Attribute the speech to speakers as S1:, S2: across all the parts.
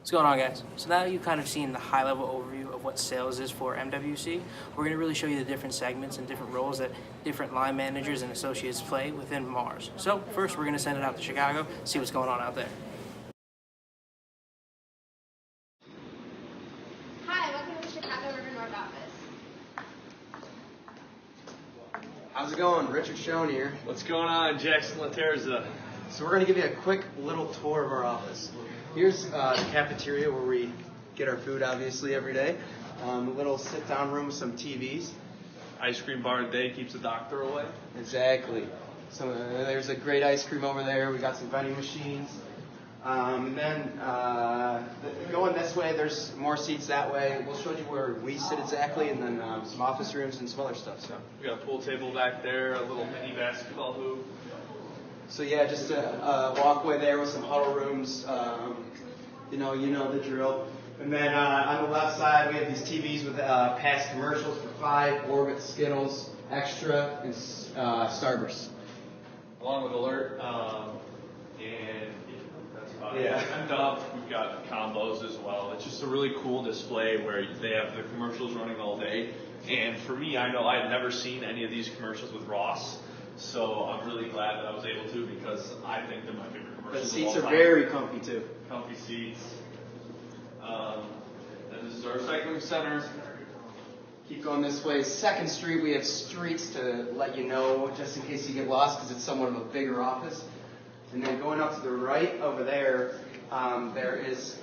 S1: What's going on, guys? So now that you've kind of seen the high-level overview of what sales is for MWC, we're going to really show you the different segments and different roles that different line managers and associates play within Mars. So first, we're going to send it out to Chicago, see what's going on out there.
S2: Hi, welcome to the Chicago River North office.
S3: How's it going? Richard Schoen here.
S4: What's going on, Jackson Laterza?
S3: So we're going to give you a quick little tour of our office. Here's the cafeteria where we get our food, obviously, every day. A little sit-down room with some TVs.
S4: Ice cream bar today keeps the doctor away.
S3: Exactly. So there's a great ice cream over there. We got some vending machines. And then going this way, there's more seats that way. We'll show you where we sit exactly, and then some office rooms and some other stuff. So
S4: We got a pool table back there, a little mini basketball hoop.
S3: So yeah, just a walkway there with some huddle rooms. You know the drill. And then on the left side, we have these TVs with past commercials for 5, Orbit, Skittles, Extra, and Starburst.
S4: Along with Alert, and that's about it.
S3: Yeah.
S4: And we've got combos as well. It's just a really cool display where they have the commercials running all day. And for me, I know I had never seen any of these commercials with Ross. So I'm really glad that I was able to, because I think they're my favorite
S3: The
S4: commercials.
S3: seats
S4: of
S3: are
S4: all time.
S3: very comfy too.
S4: Comfy seats. And this is our recycling center.
S3: Keep going this way. 2nd Street, we have streets to let you know, just in case you get lost, because it's somewhat of a bigger office. And then going up to the right over there, there is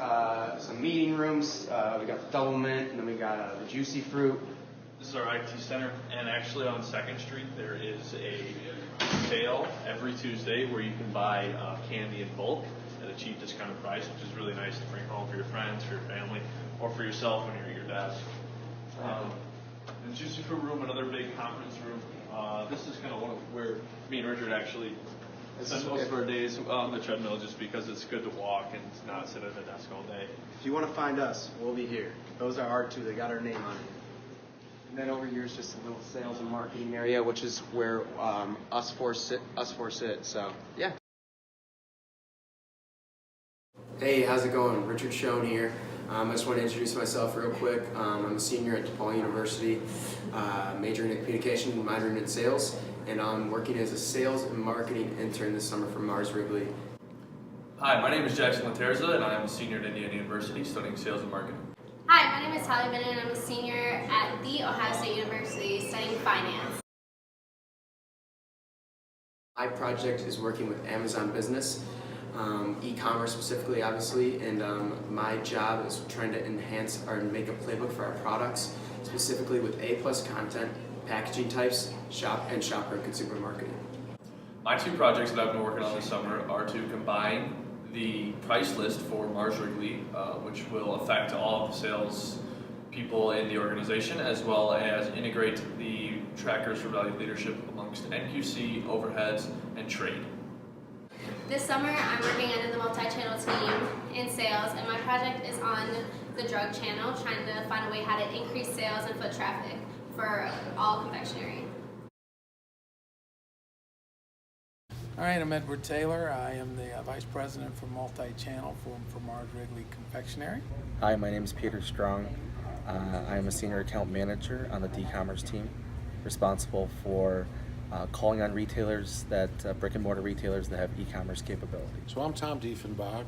S3: some meeting rooms. We got the Double Mint, and then we got the Juicy Fruit.
S4: This is our IT center, and actually on 2nd Street there is a sale every Tuesday where you can buy candy in bulk at a cheap discounted price, which is really nice to bring home for your friends, for your family, or for yourself when you're at your desk. And Juicy Fruit room, another big conference room. This is kind of where me and Richard actually spend most of our days on the treadmill, just because it's good to walk and not sit at a desk all day.
S3: If you want to find us, we'll be here. Those are our two. They got our name on it. And then over here is just a little sales and marketing area, which is where us four sit. So yeah. Hey, how's it going? Richard Schoen here. I just want to introduce myself real quick. I'm a senior at DePaul University, majoring in communication, minoring in sales, and I'm working as a sales and marketing intern this summer for Mars Wrigley.
S5: Hi, my name is Jackson Laterza, and I'm a senior at Indiana University studying sales and marketing.
S2: Hi, my name is Hallie Bennett, and I'm a senior at the Ohio State University studying finance.
S3: My project is working with Amazon Business, e-commerce specifically, obviously, and my job is trying to enhance or make a playbook for our products, specifically with A+ content, packaging types, shopper and consumer marketing.
S5: My 2 projects that I've been working on this summer are to combine the price list for Mars Wrigley, which will affect all of the sales people in the organization, as well as integrate the trackers for value leadership amongst NQC, overheads, and trade.
S2: This summer, I'm working under the multi-channel team in sales, and my project is on the drug channel, trying to find a way how to increase sales and foot traffic for all confectionery.
S6: All right, I'm Edward Taylor. I am the Vice President for Multi-Channel for Mars Wrigley Confectionery.
S7: Hi, my name is Peter Strong. I am a Senior Account Manager on the e-commerce team, responsible for calling on retailers, brick and mortar retailers that have e-commerce capability.
S8: So I'm Tom Diefenbach,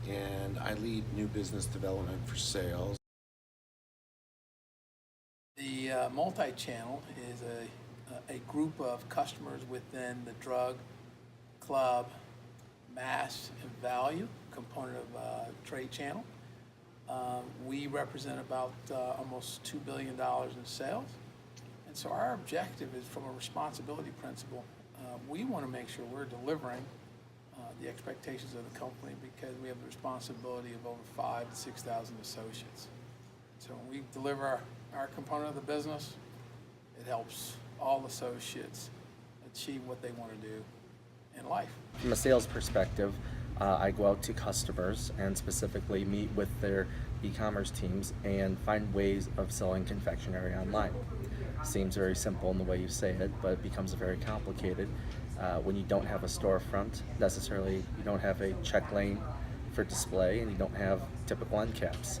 S8: and I lead new business development for sales.
S6: The Multi-Channel is a group of customers within the drug, club, mass, and value component of trade channel. We represent about almost $2 billion in sales. And so our objective is, from a responsibility principle, we want to make sure we're delivering the expectations of the company, because we have the responsibility of over 5,000 to 6,000 associates. So when we deliver our component of the business, it helps all associates achieve what they want to do in life.
S7: From a sales perspective, I go out to customers and specifically meet with their e-commerce teams and find ways of selling confectionery online. Seems very simple in the way you say it, but it becomes very complicated when you don't have a storefront necessarily. You don't have a check lane for display, and you don't have typical end caps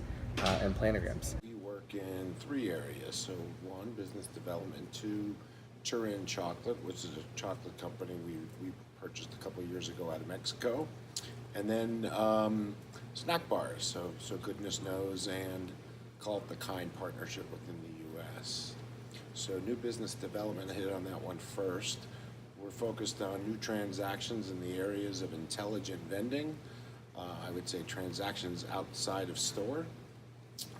S7: and planograms.
S8: We work in 3 areas. So 1, business development. 2, Turin Chocolate, which is a chocolate company we purchased a couple of years ago out of Mexico. And then snack bars, so Goodness Knows and call it the Kind partnership within the U.S. So new business development, I hit on that one first. We're focused on new transactions in the areas of intelligent vending. I would say transactions outside of store.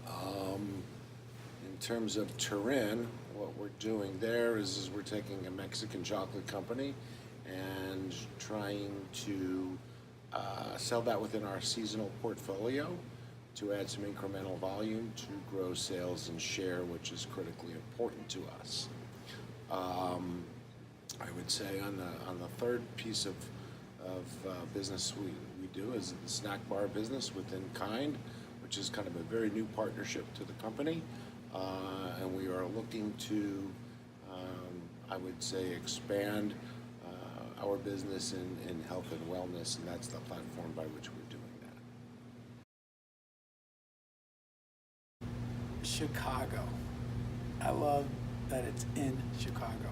S8: In terms of Turin, what we're doing there is we're taking a Mexican chocolate company and trying to sell that within our seasonal portfolio to add some incremental volume to grow sales and share, which is critically important to us. I would say on the third piece of business we do is the snack bar business within Kind, which is kind of a very new partnership to the company, and we are looking to, I would say, expand our business in health and wellness, and that's the platform by which we're doing that.
S6: Chicago. I love that it's in Chicago.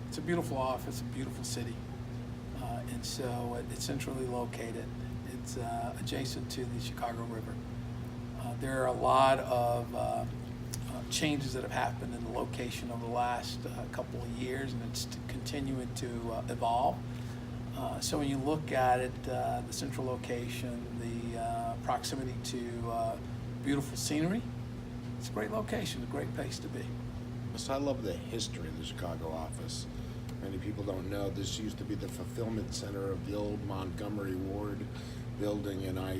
S6: It's a beautiful office, a beautiful city, and so it's centrally located. It's adjacent to the Chicago River. There are a lot of changes that have happened in the location over the last couple of years, and it's continuing to evolve. So when you look at it, the central location, the proximity to beautiful scenery, it's a great location, a great place to be.
S8: So I love the history of the Chicago office. Many people don't know this used to be the fulfillment center of the old Montgomery Ward building, and I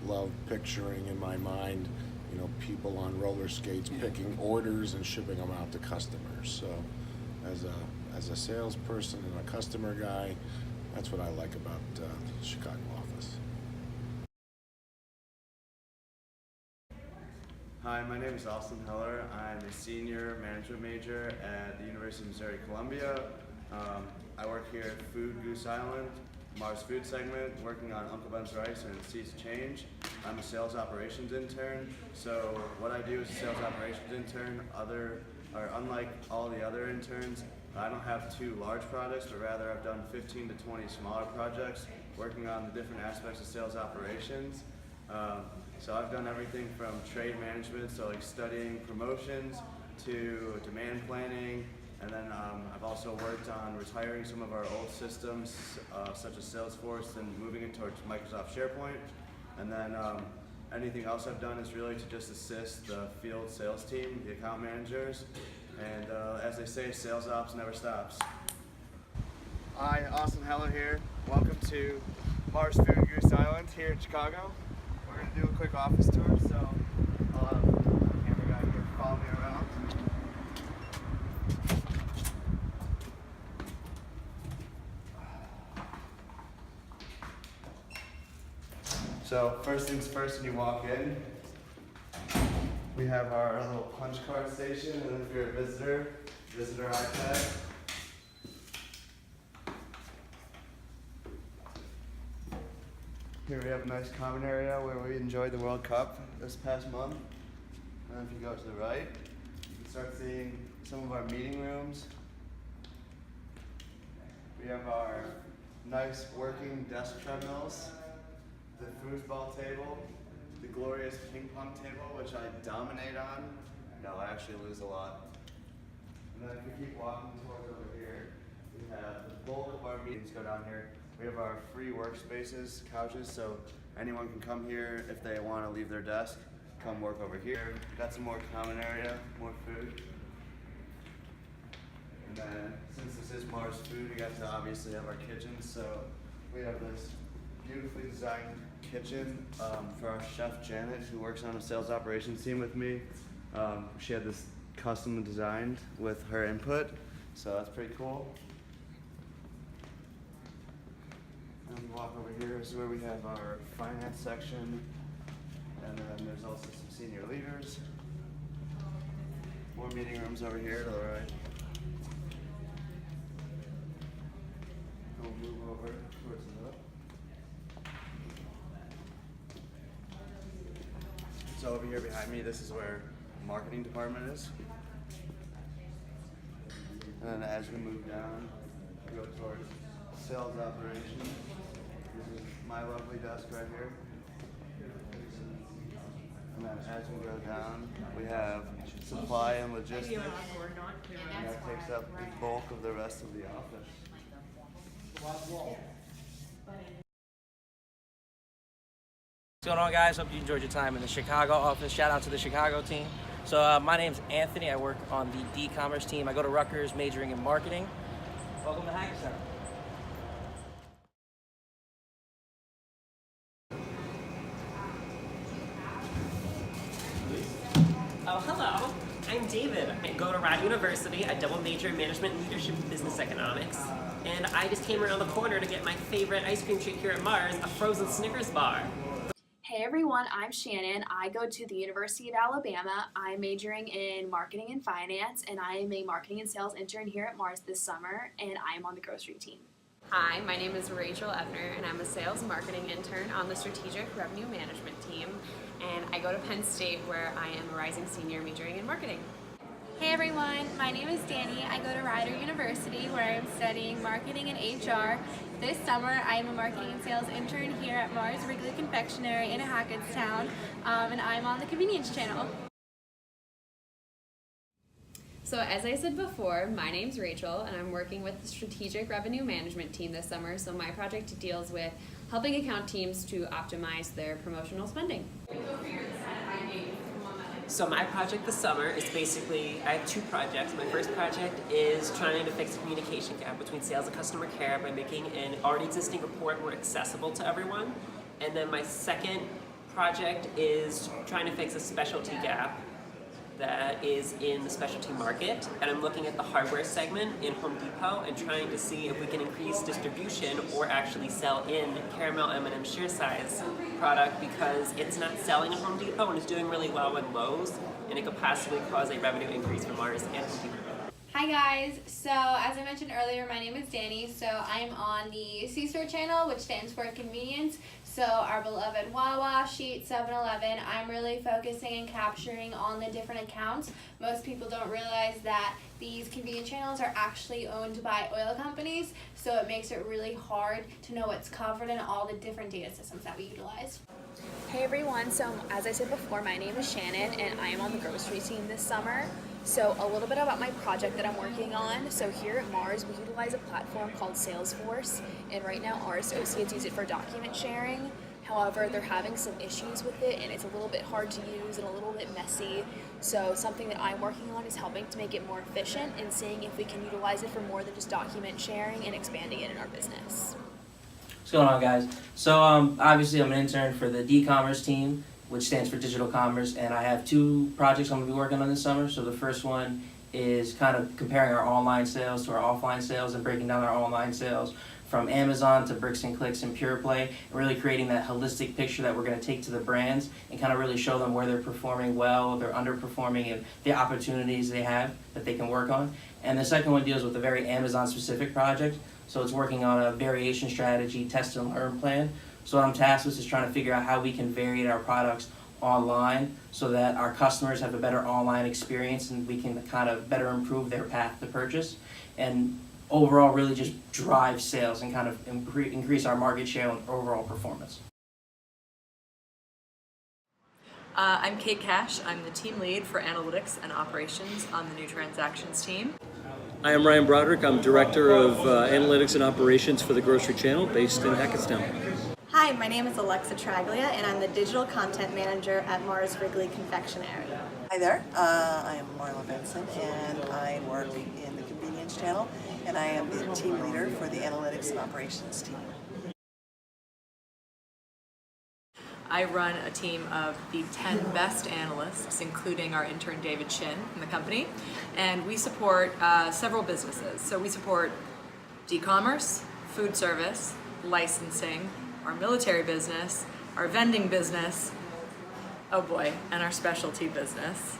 S8: love picturing in my mind, people on roller skates picking orders and shipping them out to customers. So as a salesperson and a customer guy, that's what I like about the Chicago office.
S9: Hi, my name is Austin Heller. I'm a senior management major at the University of Missouri-Columbia. I work here at Food Goose Island, Mars Food segment, working on Uncle Ben's Rice and Seeds Change. I'm a sales operations intern. So what I do as a sales operations intern, unlike all the other interns, I don't have 2 large projects, but rather I've done 15 to 20 smaller projects, working on the different aspects of sales operations. So I've done everything from trade management, so like studying promotions, to demand planning, and then I've also worked on retiring some of our old systems, such as Salesforce, and moving it towards Microsoft SharePoint. And then anything else I've done is really to just assist the field sales team, the account managers, and as they say, sales ops never stops. Hi, Austin Heller here. Welcome to Mars Food Goose Island here in Chicago. We're going to do a quick office tour, so I'll have the camera guy here follow me around. So first things first, when you walk in, we have our little punch card station, and then if you're a visitor iPad. Here we have a nice common area where we enjoyed the World Cup this past month. And then if you go to the right, you can start seeing some of our meeting rooms. We have our nice working desk treadmills, the foosball table, the glorious ping pong table, which I dominate on. No, I actually lose a lot. And then if we keep walking towards over here, we have the bulk of our meetings go down here. We have our free workspaces, couches, so anyone can come here if they want to leave their desk, come work over here. Got some more common area, more food. And then, since this is Mars Food, we got to obviously have our kitchens, so we have this beautifully designed kitchen for our chef Janet, who works on a sales operations team with me. She had this custom designed with her input, so that's pretty cool. And we walk over here is where we have our finance section, and then there's also some senior leaders. More meeting rooms over here to the right. We'll move over towards the So over here behind me, this is where the marketing department is. And then as we move down, we go towards sales operations. This is my lovely desk right here. And then as we go down, we have supply and logistics. And that takes up the bulk of the rest of the office.
S1: What's going on, guys? Hope you enjoyed your time in the Chicago office. Shout out to the Chicago team. So my name's Anthony. I work on the e-commerce team. I go to Rutgers majoring in marketing. Welcome to Hackathon.
S10: Oh, hello. I'm David. I go to Rad University. I double major in management and leadership and business economics. And I just came around the corner to get my favorite ice cream treat here at Mars, a frozen Snickers bar.
S11: Hey everyone, I'm Shannon. I go to the University of Alabama. I'm majoring in marketing and finance, and I am a marketing and sales intern here at Mars this summer, and I am on the grocery team.
S12: Hi, my name is Rachel Ebner, and I'm a sales marketing intern on the strategic revenue management team. And I go to Penn State, where I am a rising senior majoring in marketing.
S13: Hey everyone, my name is Danny. I go to Rider University, where I'm studying marketing and HR. This summer, I am a marketing and sales intern here at Mars Wrigley Confectionery in Hackettstown, and I'm on the convenience channel.
S12: So as I said before, my name's Rachel, and I'm working with the strategic revenue management team this summer. So my project deals with helping account teams to optimize their promotional spending.
S10: So my project this summer is basically, I have two projects. My first project is trying to fix the communication gap between sales and customer care by making an already existing report more accessible to everyone. And then my second project is trying to fix a specialty gap that is in the specialty market, and I'm looking at the hardware segment in Home Depot and trying to see if we can increase distribution or actually sell in caramel M&M sheer size product, because it's not selling at Home Depot and it's doing really well with Lowe's, and it could possibly cause a revenue increase for Mars and Home Depot.
S13: Hi guys, so as I mentioned earlier, my name is Danny. So I'm on the C-Store channel, which stands for convenience. So our beloved Wawa, Sheet, 7-Eleven, I'm really focusing and capturing on the different accounts. Most people don't realize that these convenience channels are actually owned by oil companies, so it makes it really hard to know what's covered in all the different data systems that we utilize.
S11: Hey everyone, so as I said before, my name is Shannon, and I am on the grocery team this summer. So a little bit about my project that I'm working on. So here at Mars, we utilize a platform called Salesforce, and right now our associates use it for document sharing. However, they're having some issues with it, and it's a little bit hard to use and a little bit messy. So something that I'm working on is helping to make it more efficient and seeing if we can utilize it for more than just document sharing and expanding it in our business.
S1: What's going on, guys? So obviously I'm an intern for the e-commerce team, which stands for digital commerce, and I have two projects I'm going to be working on this summer. So the first one is kind of comparing our online sales to our offline sales and breaking down our online sales from Amazon to Bricks and Clicks and Pure Play, and really creating that holistic picture that we're going to take to the brands and kind of really show them where they're performing well, they're underperforming, and the opportunities they have that they can work on. And the second one deals with a very Amazon-specific project. So it's working on a variation strategy, test and learn plan. So what I'm tasked with is trying to figure out how we can vary our products online so that our customers have a better online experience and we can kind of better improve their path to purchase, and overall really just drive sales and kind of increase our market share and overall performance.
S14: I'm Kate Cash. I'm the team lead for analytics and operations on the new transactions team.
S15: I am Ryan Broderick. I'm Director of Analytics and Operations for the Grocery Channel based in Hackettstown.
S16: Hi, my name is Alexa Traglia, and I'm the Digital Content Manager at Mars Wrigley Confectionery.
S17: Hi there, I am Marla Benson, and I work in the Convenience Channel, and I am the team leader for the Analytics and Operations team.
S14: I run a team of the 10 best analysts, including our intern David Shin in the company, and we support several businesses. So we support e-commerce, food service, licensing, our military business, our vending business, oh boy, and our specialty business.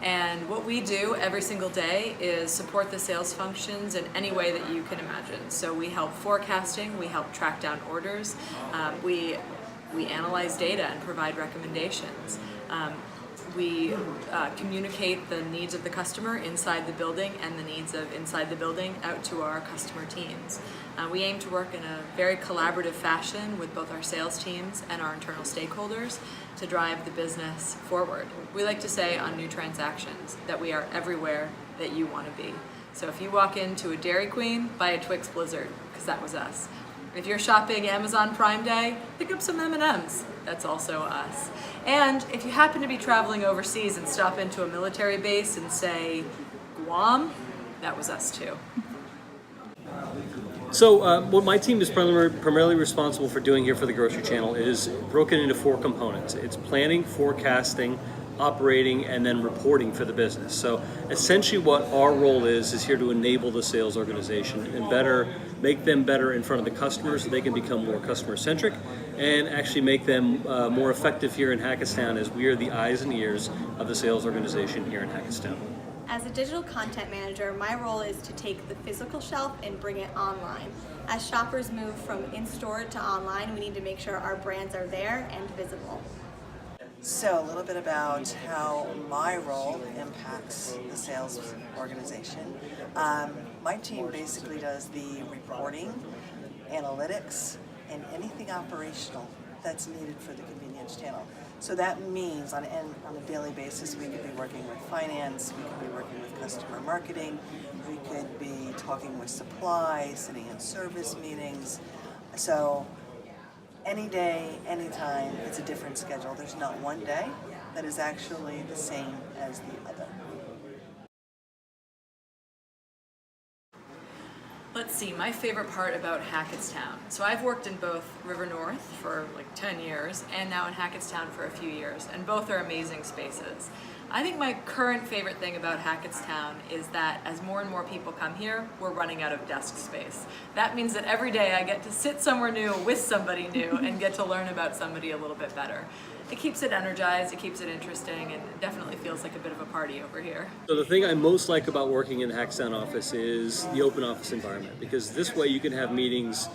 S14: And what we do every single day is support the sales functions in any way that you can imagine. So we help forecasting, we help track down orders, we We analyze data and provide recommendations. We communicate the needs of the customer inside the building and the needs of inside the building out to our customer teams. We aim to work in a very collaborative fashion with both our sales teams and our internal stakeholders to drive the business forward. We like to say on new transactions that we are everywhere that you want to be. So if you walk into a Dairy Queen, buy a Twix Blizzard, because that was us. If you're shopping Amazon Prime Day, pick up some M&Ms. That's also us. And if you happen to be traveling overseas and stop into a military base in, say, Guam, that was us too.
S15: So what my team is primarily responsible for doing here for the grocery channel is broken into 4 components. It's planning, forecasting, operating, and then reporting for the business. So essentially what our role is here to enable the sales organization and make them better in front of the customers so they can become more customer centric and actually make them more effective here in Hackettstown, as we are the eyes and ears of the sales organization here in Hackettstown.
S16: As a digital content manager, my role is to take the physical shelf and bring it online. As shoppers move from in-store to online, we need to make sure our brands are there and visible.
S17: So a little bit about how my role impacts the sales organization. My team basically does the reporting, analytics, and anything operational that's needed for the convenience channel. So that means on a daily basis, we could be working with finance, we could be working with customer marketing, we could be talking with supply, sitting in service meetings. So any day, anytime, it's a different schedule. There's not one day that is actually the same as the other.
S14: Let's see, my favorite part about Hackettstown. So I've worked in both River North for like 10 years and now in Hackettstown for a few years, and both are amazing spaces. I think my current favorite thing about Hackettstown is that as more and more people come here, we're running out of desk space. That means that every day I get to sit somewhere new with somebody new and get to learn about somebody a little bit better. It keeps it energized, it keeps it interesting, and it definitely feels like a bit of a party over here.
S15: So the thing I most like about working in the Hackettstown office is the open office environment, because this way you can have meetings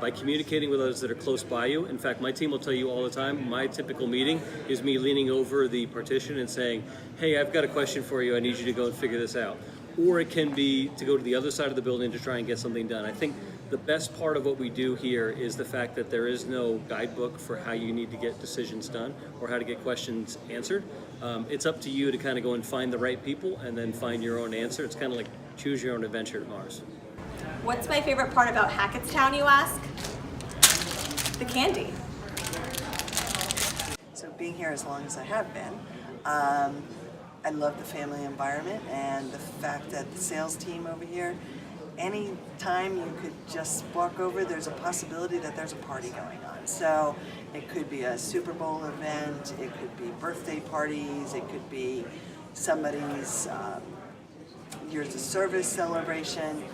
S15: by communicating with others that are close by you. In fact, my team will tell you all the time, my typical meeting is me leaning over the partition and saying, hey, I've got a question for you, I need you to go and figure this out. Or it can be to go to the other side of the building to try and get something done. I think the best part of what we do here is the fact that there is no guidebook for how you need to get decisions done or how to get questions answered. It's up to you to kind of go and find the right people and then find your own answer. It's kind of like choose your own adventure at Mars.
S16: What's my favorite part about Hackettstown, you ask? The candy.
S17: So being here as long as I have been, I love the family environment and the fact that the sales team over here, any time you could just walk over, there's a possibility that there's a party going on. So it could be a Super Bowl event, it could be birthday parties, it could be somebody's years of service celebration,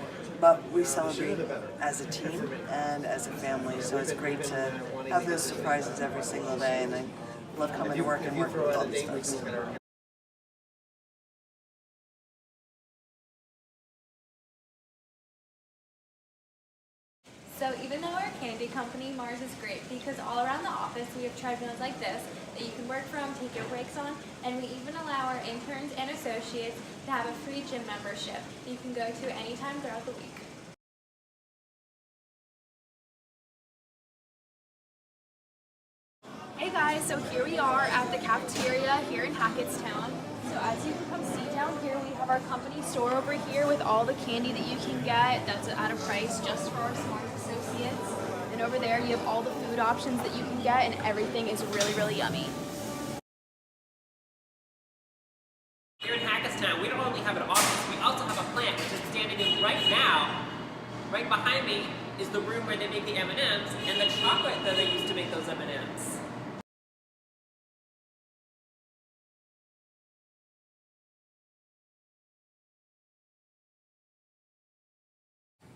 S17: but we celebrate as a team and as a family, so it's great to have those surprises every single day, and I love coming to work and working with all these folks.
S13: So even though we're a candy company, Mars is great because all around the office we have treadmills like this that you can work from, take your breaks on, and we even allow our interns and associates to have a free gym membership that you can go to anytime throughout the week.
S11: Hey guys, so here we are at the cafeteria here in Hackettstown. So as you can come see down here, we have our company store over here with all the candy that you can get that's at a price just for our smart associates. And over there you have all the food options that you can get, and everything is really, really yummy.
S10: Here in Hackettstown, we don't only have an office, we also have a plant which is standing in right now. Right behind me is the room where they make the M&Ms and the chocolate that they use to make those M&Ms.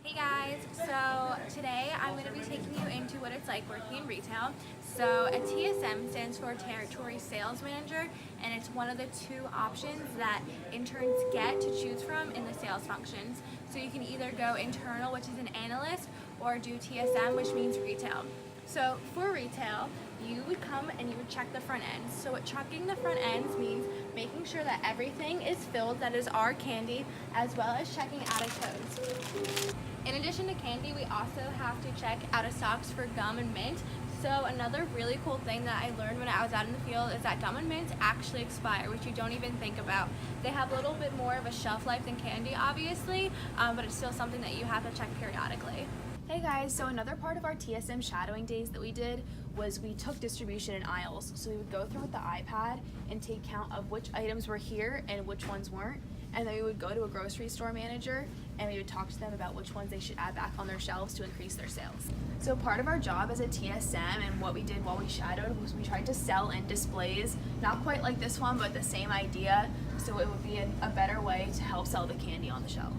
S18: Hey guys, so today I'm going to be taking you into what it's like working in retail. So a TSM stands for Territory Sales Manager, and it's one of the 2 options that interns get to choose from in the sales functions. So you can either go internal, which is an analyst, or do TSM, which means retail. So for retail, you would come and you would check the front ends. So what checking the front ends means making sure that everything is filled that is our candy, as well as checking out of codes. In addition to candy, we also have to check out of stocks for gum and mint. So another really cool thing that I learned when I was out in the field is that gum and mints actually expire, which you don't even think about. They have a little bit more of a shelf life than candy, obviously, but it's still something that you have to check periodically.
S11: Hey guys, so another part of our TSM shadowing days that we did was we took distribution in aisles. So we would go through with the iPad and take count of which items were here and which ones weren't. And then we would go to a grocery store manager and we would talk to them about which ones they should add back on their shelves to increase their sales. So part of our job as a TSM and what we did while we shadowed was we tried to sell in displays, not quite like this one, but the same idea, so it would be a better way to help sell the candy on the shelf.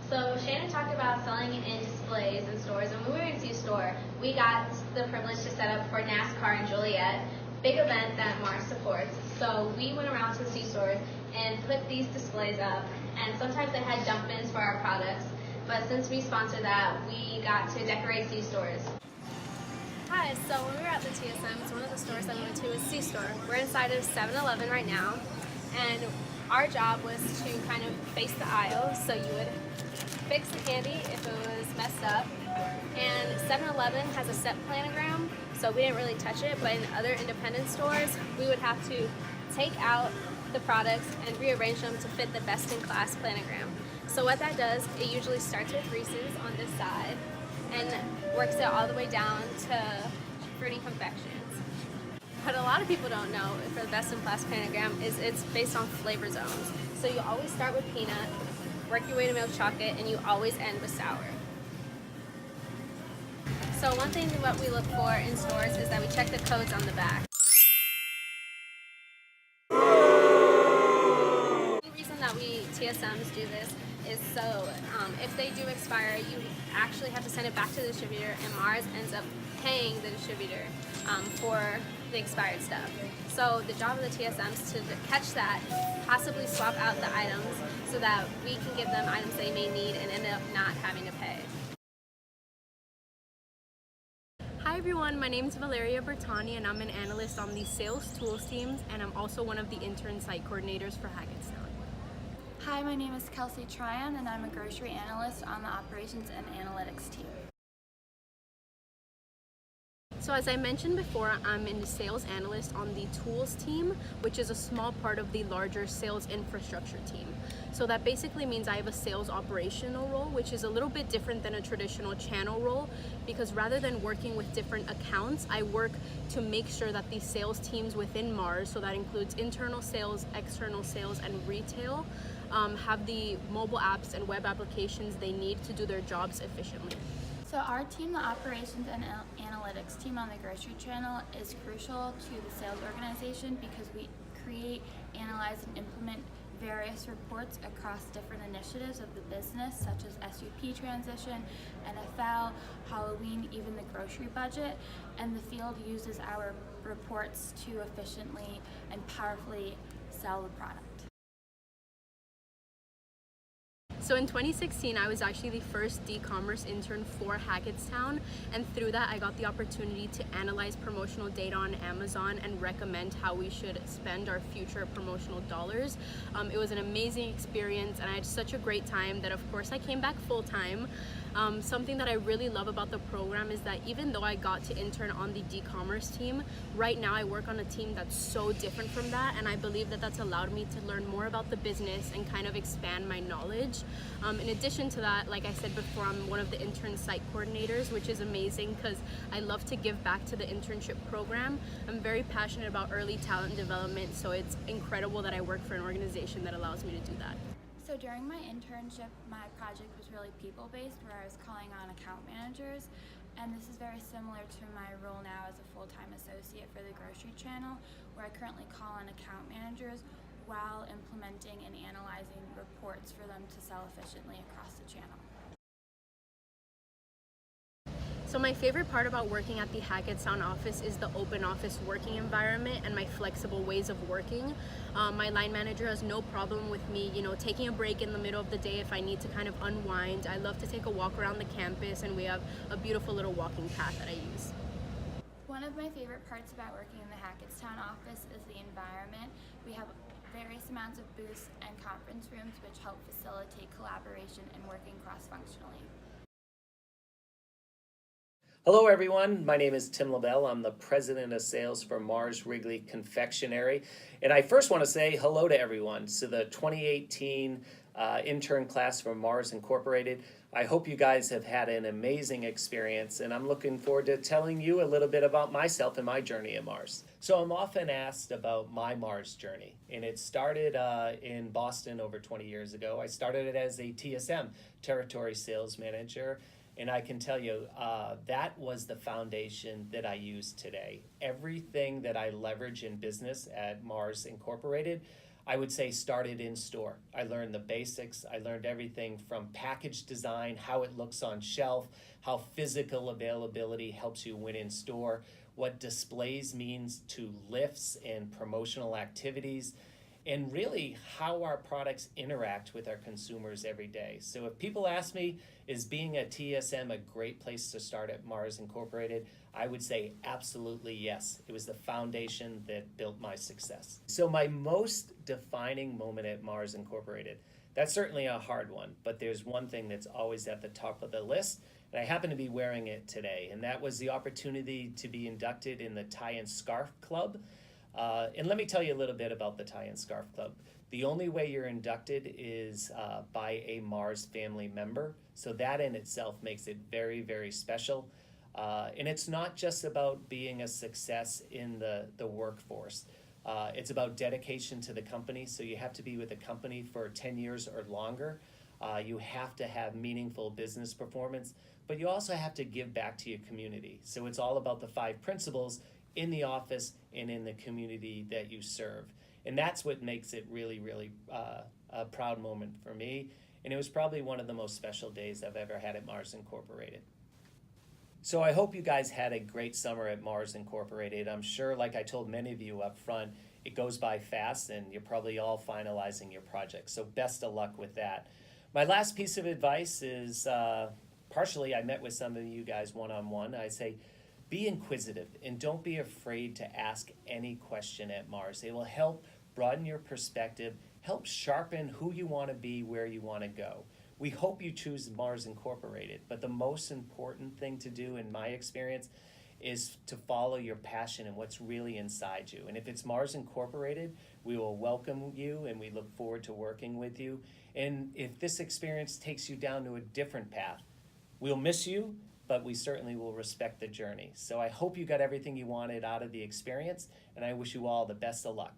S2: So Shannon talked about selling in displays in stores, and when we were in C-Store, we got the privilege to set up for NASCAR in Joliet, big event that Mars supports. So we went around to the C-stores and put these displays up, and sometimes they had dump bins for our products, but since we sponsored that, we got to decorate C-stores.
S19: Hi, so when we were at the TSMs, one of the stores that we went to was C-Store. We're inside of 7-Eleven right now, and our job was to kind of face the aisle, so you would fix the candy if it was messed up. And 7-Eleven has a set planogram, so we didn't really touch it, but in other independent stores, we would have to take out the products and rearrange them to fit the best-in-class planogram. So what that does, it usually starts with Reese's on this side and works it all the way down to fruity confections. What a lot of people don't know for the best-in-class planogram is it's based on flavor zones. So you always start with peanut, work your way to milk chocolate, and you always end with sour. So one thing what we look for in stores is that we check the codes on the back. The reason that we TSMs do this is so if they do expire, you actually have to send it back to the distributor, and Mars ends up paying the distributor for the expired stuff. So the job of the TSMs is to catch that, possibly swap out the items so that we can give them items they may need and end up not having to pay. Hi everyone, my name is Valeria Bertani and I'm an analyst on the sales tools teams, and I'm also one of the intern site coordinators for Hackettstown.
S20: Hi, my name is Kelsey Tryon and I'm a grocery analyst on the operations and analytics team.
S19: So as I mentioned before, I'm a sales analyst on the tools team, which is a small part of the larger sales infrastructure team. So that basically means I have a sales operational role, which is a little bit different than a traditional channel role, because rather than working with different accounts, I work to make sure that the sales teams within Mars, so that includes internal sales, external sales, and retail, have the mobile apps and web applications they need to do their jobs efficiently.
S20: So our team, the operations and analytics team on the grocery channel, is crucial to the sales organization because we create, analyze, and implement various reports across different initiatives of the business, such as SUP transition, NFL, Halloween, even the grocery budget, and the field uses our reports to efficiently and powerfully sell the product.
S19: So in 2016, I was actually the first d-commerce intern for Hackettstown, and through that I got the opportunity to analyze promotional data on Amazon and recommend how we should spend our future promotional dollars. It was an amazing experience and I had such a great time that of course I came back full-time. Something that I really love about the program is that even though I got to intern on the d-commerce team, right now I work on a team that's so different from that, and I believe that that's allowed me to learn more about the business and kind of expand my knowledge. In addition to that, like I said before, I'm one of the intern site coordinators, which is amazing because I love to give back to the internship program. I'm very passionate about early talent development, so it's incredible that I work for an organization that allows me to do that.
S20: So during my internship, my project was really people-based, where I was calling on account managers, and this is very similar to my role now as a full-time associate for the grocery channel, where I currently call on account managers while implementing and analyzing reports for them to sell efficiently across the channel.
S19: So my favorite part about working at the Hackettstown office is the open office working environment and my flexible ways of working. My line manager has no problem with me, taking a break in the middle of the day if I need to kind of unwind. I love to take a walk around the campus, and we have a beautiful little walking path that I use.
S20: One One of my favorite parts about working in the Hackettstown office is the environment. We have various amounts of booths and conference rooms which help facilitate collaboration and working cross-functionally.
S21: Hello everyone, my name is Tim LaBelle. I'm the President of Sales for Mars Wrigley Confectionery. And I first want to say hello to everyone. So the 2018 intern class from Mars Incorporated. I hope you guys have had an amazing experience, and I'm looking forward to telling you a little bit about myself and my journey at Mars. So I'm often asked about my Mars journey, and it started in Boston over 20 years ago. I started it as a TSM, Territory Sales Manager. And I can tell you, that was the foundation that I use today. Everything that I leverage in business at Mars Incorporated, I would say started in store. I learned the basics. I learned everything from package design, how it looks on shelf, how physical availability helps you win in store, what displays means to lifts and promotional activities, and really how our products interact with our consumers every day. So if people ask me, is being a TSM a great place to start at Mars Incorporated? I would say absolutely yes. It was the foundation that built my success. So my most defining moment at Mars Incorporated, that's certainly a hard one, but there's one thing that's always at the top of the list, and I happen to be wearing it today, and that was the opportunity to be inducted in the Tie and Scarf Club. And let me tell you a little bit about the Tie and Scarf Club. The only way you're inducted is by a Mars family member. So that in itself makes it very, very special. And it's not just about being a success in the workforce. It's about dedication to the company. So you have to be with the company for 10 years or longer. You have to have meaningful business performance, but you also have to give back to your community. So it's all about the 5 principles in the office and in the community that you serve. And that's what makes it really, really a proud moment for me. And it was probably one of the most special days I've ever had at Mars Incorporated. So I hope you guys had a great summer at Mars Incorporated. I'm sure, like I told many of you up front, it goes by fast and you're probably all finalizing your projects. So best of luck with that. My last piece of advice is, partially I met with some of you guys one-on-one. I say, be inquisitive and don't be afraid to ask any question at Mars. It will help broaden your perspective, help sharpen who you want to be, where you want to go. We hope you choose Mars Incorporated, but the most important thing to do, in my experience, is to follow your passion and what's really inside you. And if it's Mars Incorporated, we will welcome you and we look forward to working with you. And if this experience takes you down to a different path, we'll miss you, but we certainly will respect the journey. So I hope you got everything you wanted out of the experience, and I wish you all the best of luck.